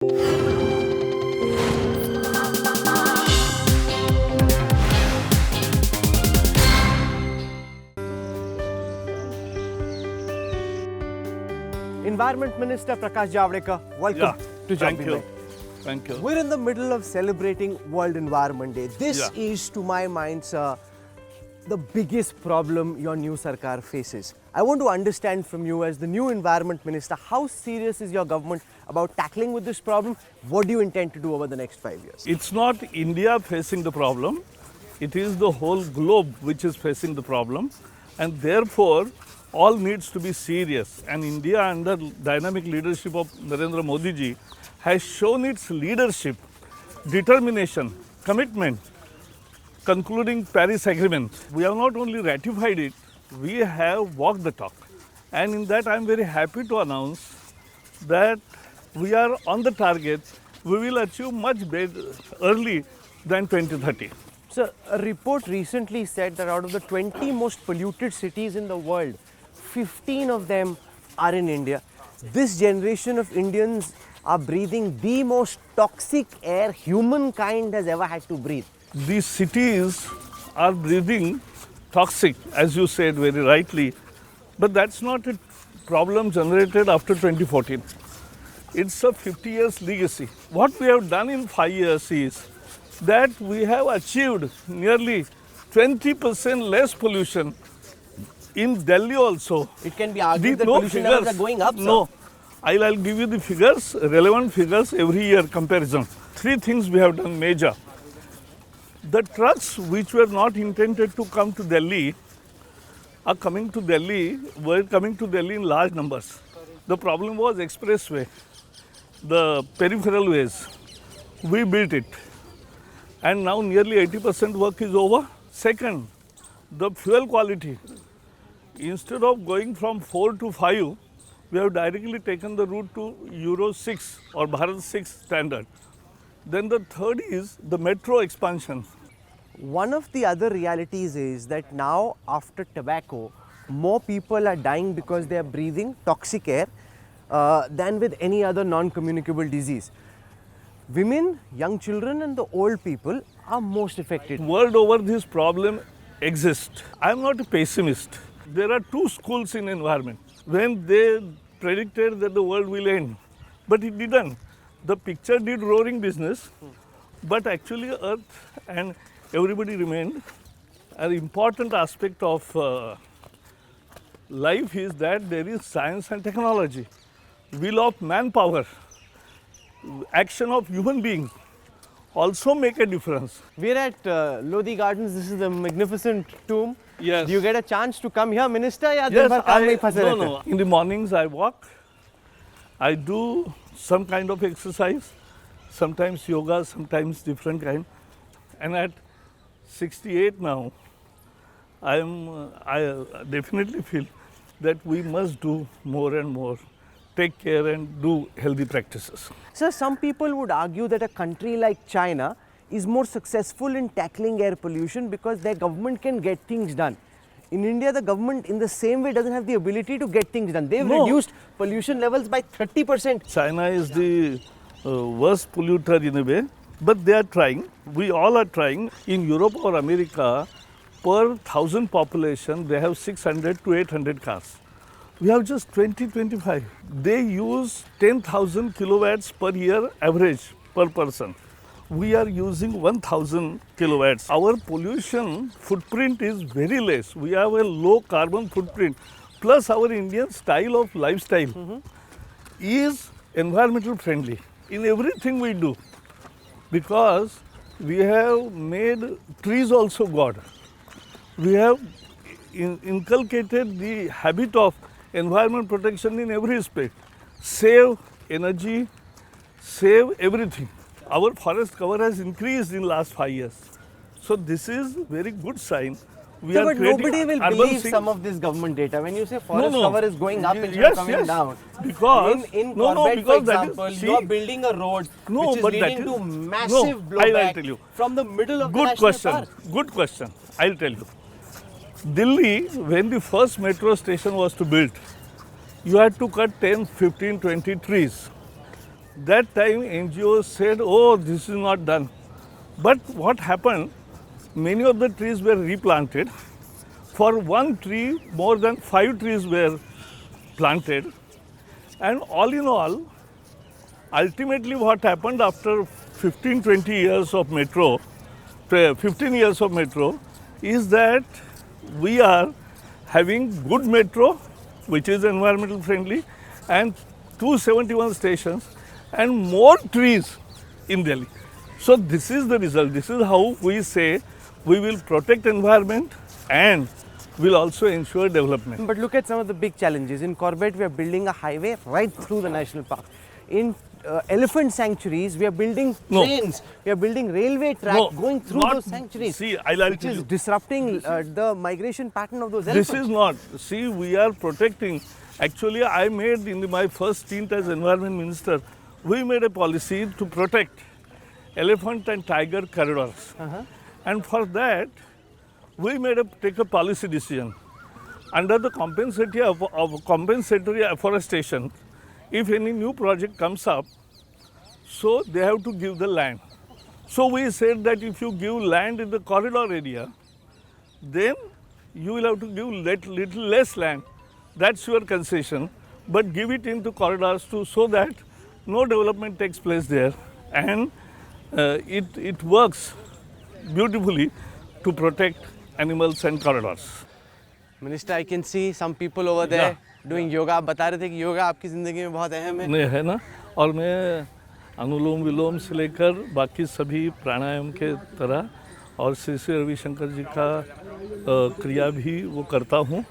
Environment Minister Prakash Javadekar, welcome to Thank Jumping you. Mic. Thank you. We're in the middle of celebrating World Environment Day. This Yeah. is, to my mind, sir, the biggest problem your new Sarkar faces. I want to understand from you as the new Environment Minister, how serious is your government about tackling with this problem? What do you intend to do over the next 5 years? It's not India facing the problem, it is the whole globe which is facing the problem, and therefore all needs to be serious. And India, under dynamic leadership of Narendra Modi ji, has shown its leadership, determination, commitment, concluding Paris Agreement. We have not only ratified it, we have walked the talk. And in that I am very happy to announce that we are on the target. We will achieve much better early than 2030. So, a report recently said that out of the 20 most polluted cities in the world, 15 of them are in India. This generation of Indians are breathing the most toxic air humankind has ever had to breathe. These cities are breathing toxic, as you said very rightly, but that's not a problem generated after 2014. It's a 50 years legacy. What we have done in 5 years is that we have achieved nearly 20% less pollution in Delhi also. It can be argued that pollution levels are going up, sir. No, I'll give you the figures, relevant figures every year comparison. 3 things we have done major. The trucks which were not intended to come to Delhi are coming to Delhi, were coming to Delhi in large numbers. The problem was expressway, the peripheral ways. We built it. And now nearly 80% work is over. Second, the fuel quality. Instead of going from 4 to 5, we have directly taken the route to Euro 6 or Bharat 6 standard. Then the third is the metro expansion. One of the other realities is that now, after tobacco, more people are dying because they are breathing toxic air than with any other non-communicable disease. Women, young children and the old people are most affected. World over this problem exists. I am not a pessimist. There are 2 schools in environment. When they predicted that the world will end, but it didn't. The picture did roaring business, but actually Earth and everybody remained. An important aspect of life is that there is science and technology, will of manpower, action of human beings also make a difference. We're at Lodi Gardens. This is a magnificent tomb. Yes. Do you get a chance to come here, Minister? Yes, no. In the mornings I walk. I do some kind of exercise, sometimes yoga, sometimes different kind. And at 68 now, I definitely feel that we must do more and more, take care and do healthy practices. Sir, some people would argue that a country like China is more successful in tackling air pollution because their government can get things done. In India, the government in the same way doesn't have the ability to get things done. They've reduced pollution levels by 30%. China is the worst polluter in a way, but they are trying. We all are trying. In Europe or America, per 1,000 population, they have 600 to 800 cars. We have just 20-25. They use 10,000 kilowatts per year average per person. We are using 1,000 kilowatts. Our pollution footprint is very less. We have a low carbon footprint. Plus our Indian style of lifestyle is environmental friendly in everything we do. Because we have made trees also God. We have inculcated the habit of environment protection in every aspect. Save energy, save everything. Our forest cover has increased in last 5 years. So this is very good sign. But nobody will believe some of this government data. When you say forest cover is going up instead of coming down. Because in Corbett, for example, you are building a road which is leading to massive blowback from the middle of the national park. Good question. I'll tell you. Delhi, when the first metro station was to build, you had to cut 10, 15, 20 trees. That time NGOs said, oh, this is not done. But what happened, many of the trees were replanted. For one tree, more than 5 trees were planted. And all in all, ultimately what happened after 15-20 years of metro, 15 years of metro, is that we are having good metro, which is environmental friendly, and 271 stations and more trees in Delhi. So this is the result. This is how we say we will protect environment and will also ensure development. But look at some of the big challenges. In Corbett, we are building a highway right through the national park. In elephant sanctuaries, we are building trains. We are building railway track going through those sanctuaries. See, I'll which tell is you. disrupting the migration pattern of those elephants. This is not. See, we are protecting. Actually, I made in my first stint as Environment Minister, we made a policy to protect elephant and tiger corridors. And for that, we take a policy decision. Under the compensatory afforestation, if any new project comes up, so they have to give the land. So we said that if you give land in the corridor area, then you will have to give little less land. That's your concession, but give it into corridors so that no development takes place there, and it works beautifully to protect animals and corridors. Minister, I can see some people over there doing yoga. आप बता रहे थे कि योगा आपकी ज़िंदगी में बहुत अहम है. नहीं है ना, और मैं अनुलोम विलोम से लेकर बाकी सभी प्राणायाम के तरह और श्री श्री रविशंकर जी का क्रिया भी वो करता हूँ.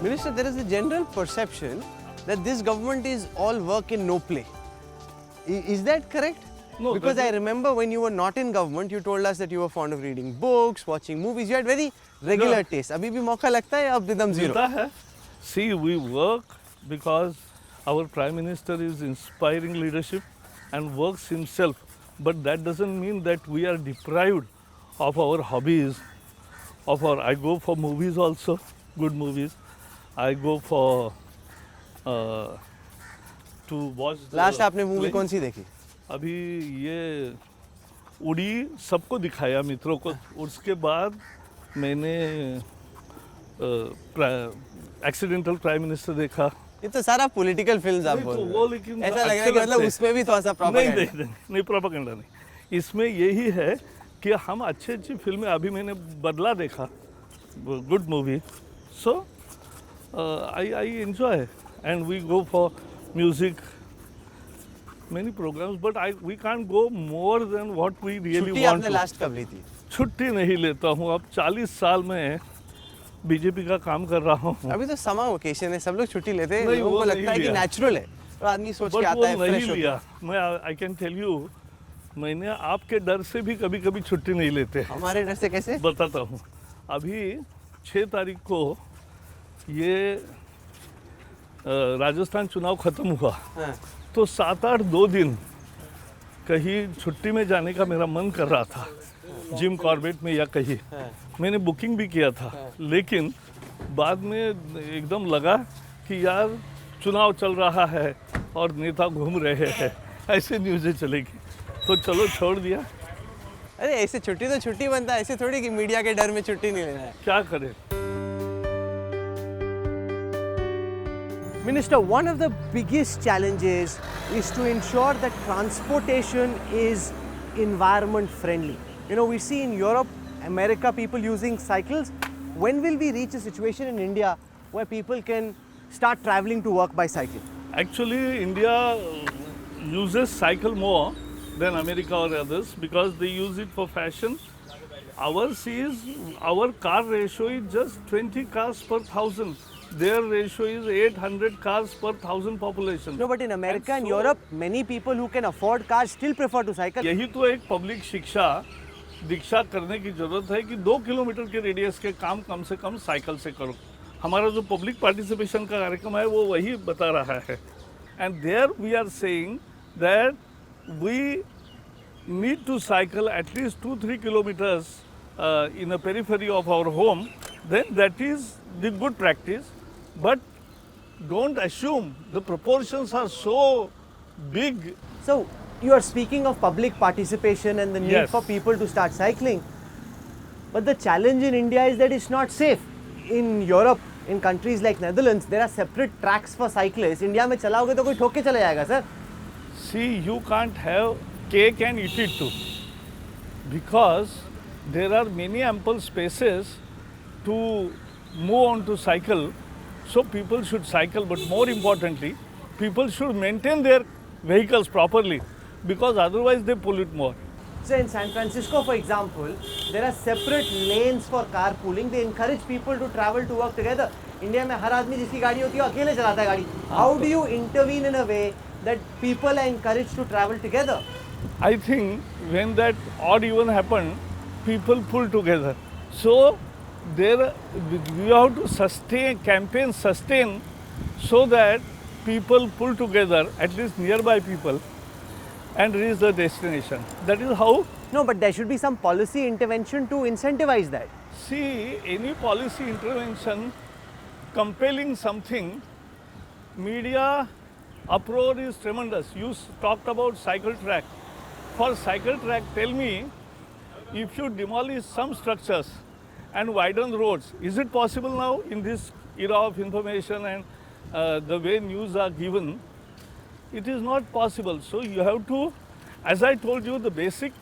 Minister, there is a general perception that this government is all work and no play. Is that correct? No. Because I remember when you were not in government, you told us that you were fond of reading books, watching movies. You had very regular taste. अभी भी मौका लगता है अब एकदम zero? मिलता है. See, we work because our Prime Minister is inspiring leadership and works himself. But that doesn't mean that we are deprived of our hobbies. I go for movies also, good movies. I go for to watch. Last आपने movie कौन सी देखी? अभी ये उड़ी सबको दिखाया मित्रों को. उसके बाद मैंने एक्सीडेंटल प्राइम मिनिस्टर देखा. ये तो सारा पॉलिटिकल फिल्म्स आप बोल रहे हैं. ऐसा लग रहा है कि मतलब उसमें भी थोड़ा सा प्रोपेगेंडा. नहीं प्रोपेगेंडा नहीं. इसमें यही है कि हम अच्छी फिल्में, अभी मैंने बदला देखा, good movie. So I enjoy, and we go for music, many programs, but we can't go more than what we really छुट्टी want आपने to. लास्ट कब ली थी? छुट्टी नहीं लेता हूँ. अब 40 साल में बीजेपी का काम कर रहा हूँ. अभी तो समर वेकेशन है, सब लोग छुट्टी लेते हैं. नहीं, लोगों वो को लगता है कि नहीं लिया. नेचुरल है और आदमी सोच के बट आता है वो फ्रेश नहीं होता लिया. है. मैं आई कैन टेल यू, मैंने आपके डर से भी कभी कभी छुट्टी नहीं लेते. हमारे डर से कैसे? बताता हूँ. अभी 6 तारीख को ये राजस्थान चुनाव खत्म हुआ, तो 7-8 2 दिन कहीं छुट्टी में जाने का मेरा मन कर रहा था, जिम कॉर्बेट में या कहीं. मैंने बुकिंग भी किया था, लेकिन बाद में एकदम लगा कि यार चुनाव चल रहा है और नेता घूम रहे हैं, ऐसे न्यूज़ें चलेगी, तो चलो छोड़ दिया. अरे ऐसे छुट्टी तो छुट्टी बनता है, ऐसे थोड़ी कि मीडिया के डर में छुट्टी नहीं लेना है. क्या करें. Minister, one of the biggest challenges is to ensure that transportation is environment friendly. You know, we see in Europe, America, people using cycles. When will we reach a situation in India where people can start traveling to work by cycle? Actually, India uses cycle more than America or others because they use it for fashion. Our car ratio is just 20 cars per thousand. Their ratio is 800 cars per thousand population. No, but in America and Europe, many people who can afford cars still prefer to cycle. यही तो एक public दीक्षा करने की जरूरत है कि 2 kilometre के radius के काम कम से कम साइकिल से करो. हमारा जो पब्लिक पार्टिसिपेशन का कार्यक्रम है वो वही बता रहा है. And there we are saying that we need to cycle at least 2-3 kilometers in a periphery of our home, then that is the good practice. But don't assume the proportions are so big. So you are speaking of public participation and the need Yes. for people to start cycling. But the challenge in India is that it's not safe. In Europe, in countries like Netherlands, there are separate tracks for cyclists. India में चलाओगे तो कोई ठोक के चला जाएगा sir. See, you can't have cake and eat it too, because there are many ample spaces to move on to cycle. So people should cycle, but more importantly, people should maintain their vehicles properly, because otherwise they pollute more. So in San Francisco, for example, there are separate lanes for carpooling. They encourage people to travel to work together. India में हर आदमी जिसकी गाड़ी होती है अकेले चलाता है गाड़ी. How do you intervene in a way that people are encouraged to travel together? I think when that odd even happened, people pulled together. So there you have to sustain so that people pull together, at least nearby people, and reach the destination. That is how. No, but there should be some policy intervention to incentivize that. See, any policy intervention compelling something, media uproar is tremendous. You talked about cycle track. For cycle track, tell me, if you demolish some structures and widen roads, is it possible now in this era of information and the way news are given? It is not possible. So you have to, as I told you, the basic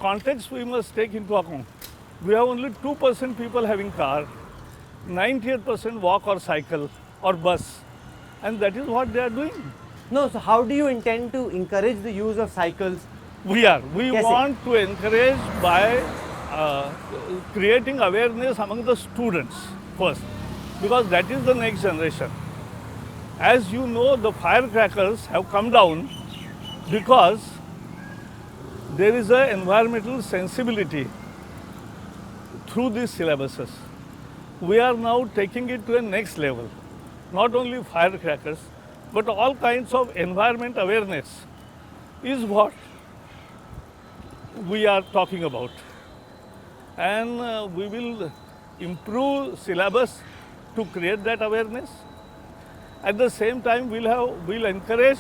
context we must take into account. We have only 2% people having car, 98% walk or cycle or bus, and that is what they are doing. No, so how do you intend to encourage the use of cycles? We Yes, want to encourage by creating awareness among the students first, because that is the next generation. As you know, the firecrackers have come down because there is an environmental sensibility through these syllabuses. We are now taking it to a next level. Not only firecrackers, but all kinds of environment awareness is what we are talking about. And we will improve syllabus to create that awareness. At the same time, we'll encourage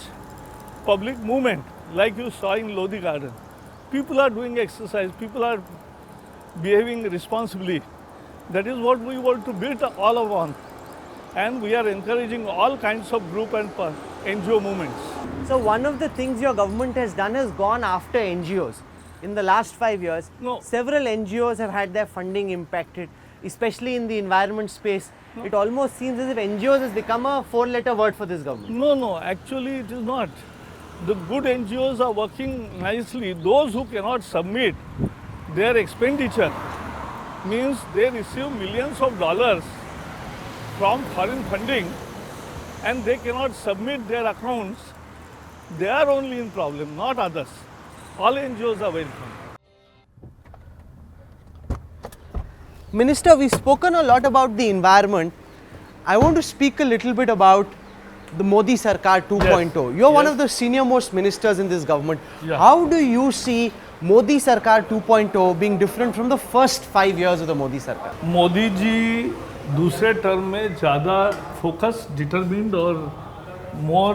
public movement, like you saw in Lodi Garden. People are doing exercise, people are behaving responsibly. That is what we want to build all upon. And we are encouraging all kinds of group and NGO movements. So one of the things your government has done is gone after NGOs. In the last 5 years, No. several NGOs have had their funding impacted, especially in the environment space. No. It almost seems as if NGOs has become a 4-letter word for this government. No, actually it is not. The good NGOs are working nicely. Those who cannot submit their expenditure means they receive millions of dollars from foreign funding and they cannot submit their accounts. They are only in problem, not others. All NGOs are welcome. Minister, we've spoken a lot about the environment. I want to speak a little bit about the Modi Sarkar 2.0. You're one Yes. of the senior most ministers in this government. Yeah. How do you see Modi Sarkar 2.0 being different from the first 5 years of the Modi Sarkar? Modi ji दूसरे term में ज़्यादा focus, determined और मोर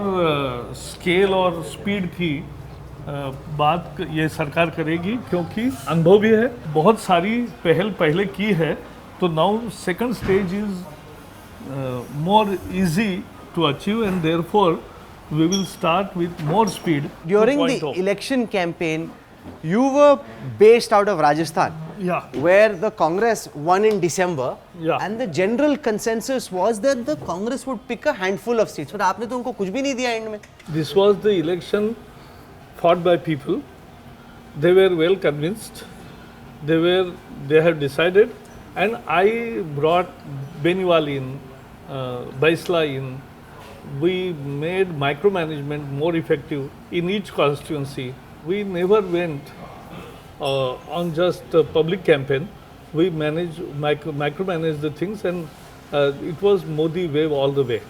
scale और speed की बात ये सरकार करेगी, क्योंकि अनुभव भी है, बहुत सारी पहल पहले की है. तो now second stage is more easy to achieve, and therefore we will start with more speed. During the 2.0. election campaign, you were based out of Rajasthan, Yeah. where the Congress won in December, Yeah. and the general consensus was that the Congress would pick a handful of seats. But आपने तो उनको कुछ भी नहीं दिया end में. This was the election fought by people. They were well convinced. They had decided, and I brought Beniwal in, Baisla in. We made micromanagement more effective in each constituency. We never went on just a public campaign. We micromanaged the things, and it was Modi wave all the way.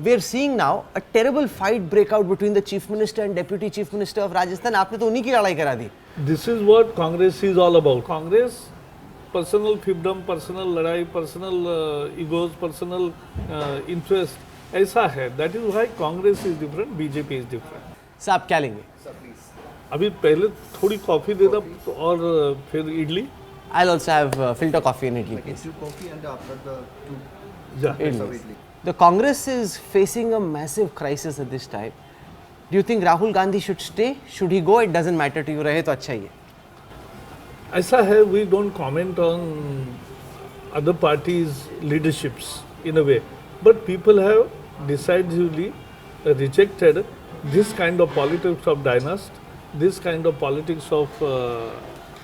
We are seeing now a terrible fight break out between the Chief Minister and Deputy Chief Minister of Rajasthan. आपने तो उन्हीं की लड़ाई करा दी. This is what Congress is all about. Congress, personal fiefdom, personal ladai, personal egos, personal interest, ऐसा है. That is why Congress is different, BJP is different. Sir आप क्या लेंगे? अभी पहले थोड़ी कॉफी दे दो और फिर idli. I'll also have filter coffee and idli, please. Two coffee and after the two Yeah. serve idli. The Congress is facing a massive crisis at this time. Do you think Rahul Gandhi should stay? Should he go? It doesn't matter to you. रहे तो अच्छा ही है. ऐसा है, we don't comment on other parties' leaderships in a way, but people have decisively rejected this kind of politics of dynasty, this kind of politics of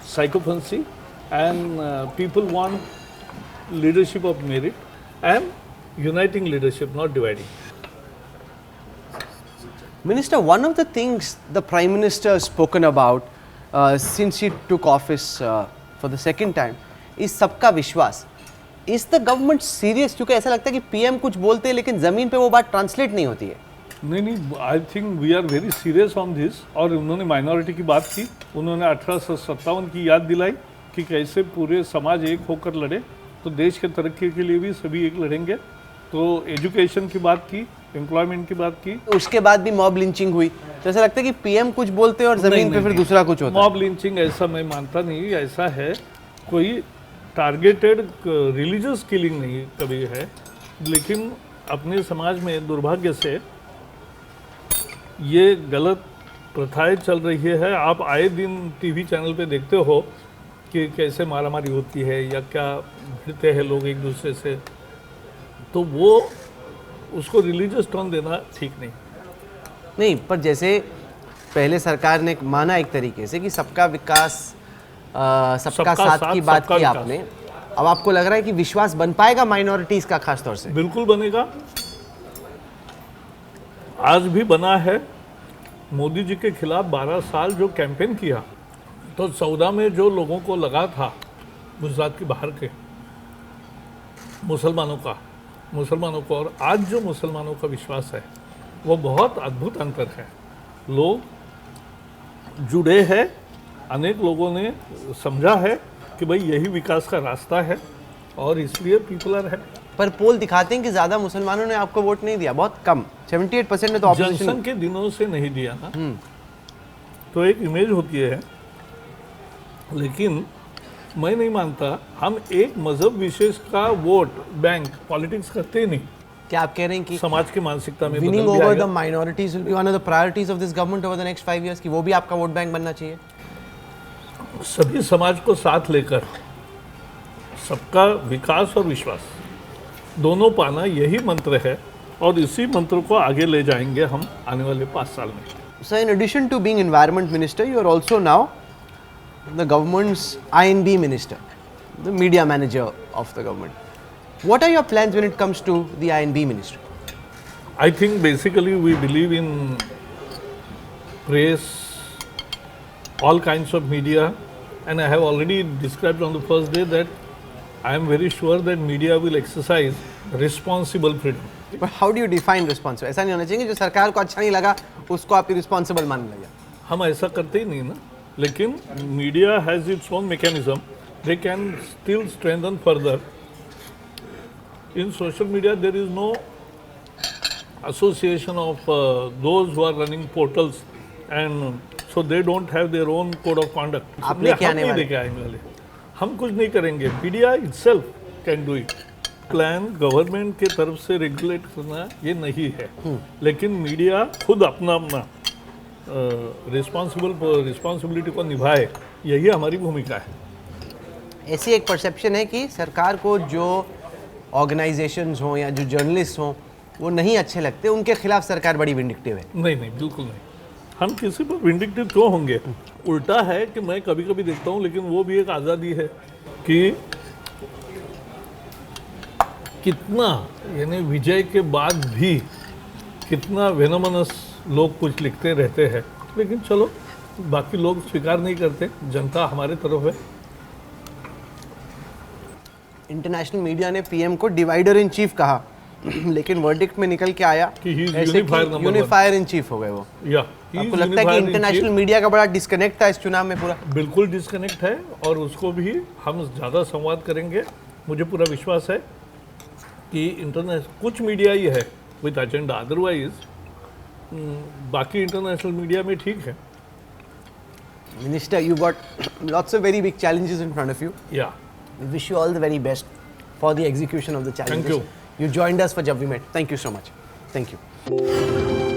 psychophancy, and people want leadership of merit and uniting leadership, not dividing. Minister, one of the things the Prime Minister has spoken about since he took office for the second time is सबका विश्वास. Is the government serious? क्योंकि ऐसा लगता है कि PM कुछ बोलते हैं लेकिन ज़मीन पे वो बात ट्रांसलेट नहीं होती है. नहीं, I think we are very serious on this. और उन्होंने माइनॉरिटी की बात की, उन्होंने 1857 की याद दिलाई कि कैसे पूरे समाज एक होकर लड़े, तो देश के तरक्की के लिए भी सभी एक लड़ेंगे. तो एजुकेशन की बात की, एम्प्लॉयमेंट की बात की. उसके बाद भी मॉब लिंचिंग हुई, तो ऐसा लगता है कि PM कुछ बोलते हैं और ज़मीन पे फिर दूसरा कुछ होता है. मॉब लिंचिंग ऐसा मैं मानता नहीं. ऐसा है, कोई टारगेटेड रिलीजियस किलिंग नहीं कभी है, लेकिन अपने समाज में दुर्भाग्य से ये गलत प्रथाएं चल रही है. आप आए दिन टीवी चैनल पे देखते हो कि कैसे मारामारी होती है या क्या भिड़ते हैं लोग एक दूसरे से, तो वो उसको रिलीजियस टोन देना ठीक नहीं. नहीं, पर जैसे पहले सरकार ने माना एक तरीके से कि सबका विकास, सबका साथ की बात की आपने, अब आपको लग रहा है कि विश्वास बन पाएगा माइनॉरिटीज का खास तौर से? बिल्कुल बनेगा. आज भी बना है. मोदी जी के खिलाफ 12 साल जो कैंपेन किया, तो 14 में जो लोगों को लगा था गुजरात के बाहर के मुसलमानों को और आज जो मुसलमानों का विश्वास है, वो बहुत अद्भुत अंतर है. लोग जुड़े हैं, अनेक लोगों ने समझा है कि भाई यही विकास का रास्ता है, और इसलिए पीपल आर हैप्पी. पर पोल दिखाते हैं कि ज्यादा मुसलमानों ने आपको वोट नहीं दिया, बहुत कम, 78% ने तो ऑपोजिशन. जंक्शन के दिनों से नहीं दिया ना, तो एक इमेज होती है. लेकिन मैं नहीं मानता हम एक मजहब विशेष का वोट बैंक पॉलिटिक्स करते ही नहीं. क्या आप कह रहे हैं कि समाज की मानसिकता में विनिंग बदल भी ओवर द आएगा. Minorities will be one of the priorities of this government over the next 5 years, कि वो भी आपका वोट बैंक बनना चाहिए? सभी समाज को साथ लेकर सबका विकास और विश्वास दोनों पाना, यही मंत्र है, और इसी मंत्र को आगे ले जाएंगे हम आने वाले 5 साल में. So in addition to being Environment Minister, you are also now the government's I&B Minister, the media manager of the government. What are your plans when it comes to the I&B Ministry? I think basically we believe in press, all kinds of media, and I have already described on the first day that I am very sure that media will exercise responsible freedom. But how do you define responsible? ऐसा नहीं होना चाहिए कि जो सरकार को अच्छा नहीं लगा उसको आप रिस्पॉन्सिबल मानने लगे. हम ऐसा करते ही नहीं ना, लेकिन media has its own mechanism, they can still strengthen further. In social media there is no association of those who are running portals, and so they don't have their own code of conduct. आप लेके आने वाले? लेके आएंगे वाले, हम कुछ नहीं करेंगे. Media itself can do it. Plan government के तरफ से रेगुलेट करना ये नहीं है, लेकिन मीडिया खुद अपना अपना रिस्पॉन्सिबिलिटी को निभाए, यही हमारी भूमिका है। ऐसी एक परसेप्शन है कि सरकार को जो ऑर्गेनाइजेशंस हों या जो जर्नलिस्ट हों वो नहीं अच्छे लगते, उनके खिलाफ सरकार बड़ी विंडिक्टिव है। नहीं नहीं, बिल्कुल नहीं। हम किसी पर विंडिक्टिव क्यों होंगे? उल्टा है कि मैं कभी कभी देखता हूँ, लेकिन वो भी एक आज़ादी है कि कितना, यानी विजय के बाद भी कितना वेनमनस लोग कुछ लिखते रहते हैं, लेकिन चलो बाकी लोग स्वीकार नहीं करते, जनता हमारे तरफ है। इंटरनेशनल मीडिया ने पीएम को डिवाइडर इन चीफ कहा, लेकिन वर्डिक्ट में निकल के आया कि he is ऐसे unifier number unifier in chief हो गए वो। या आपको लगता है कि इंटरनेशनल मीडिया का बड़ा डिस्कनेक्ट था इस चुनाव में? पूरा बिल्कुल डिस्कनेक्ट है, और उसको भी हम ज़्यादा संवाद करेंगे। मुझे पूरा विश्वास है कि इंटरनेशनल कुछ मीडिया ही है विद एजेंडा, अदरवाइज बाकी इंटरनेशनल मीडिया में ठीक है। Minister, you got lots of very big challenges in front of you. या We wish you all the very best for the execution of the challenges. Thank you. You joined us for Jab We Met. Thank you so much. Thank you.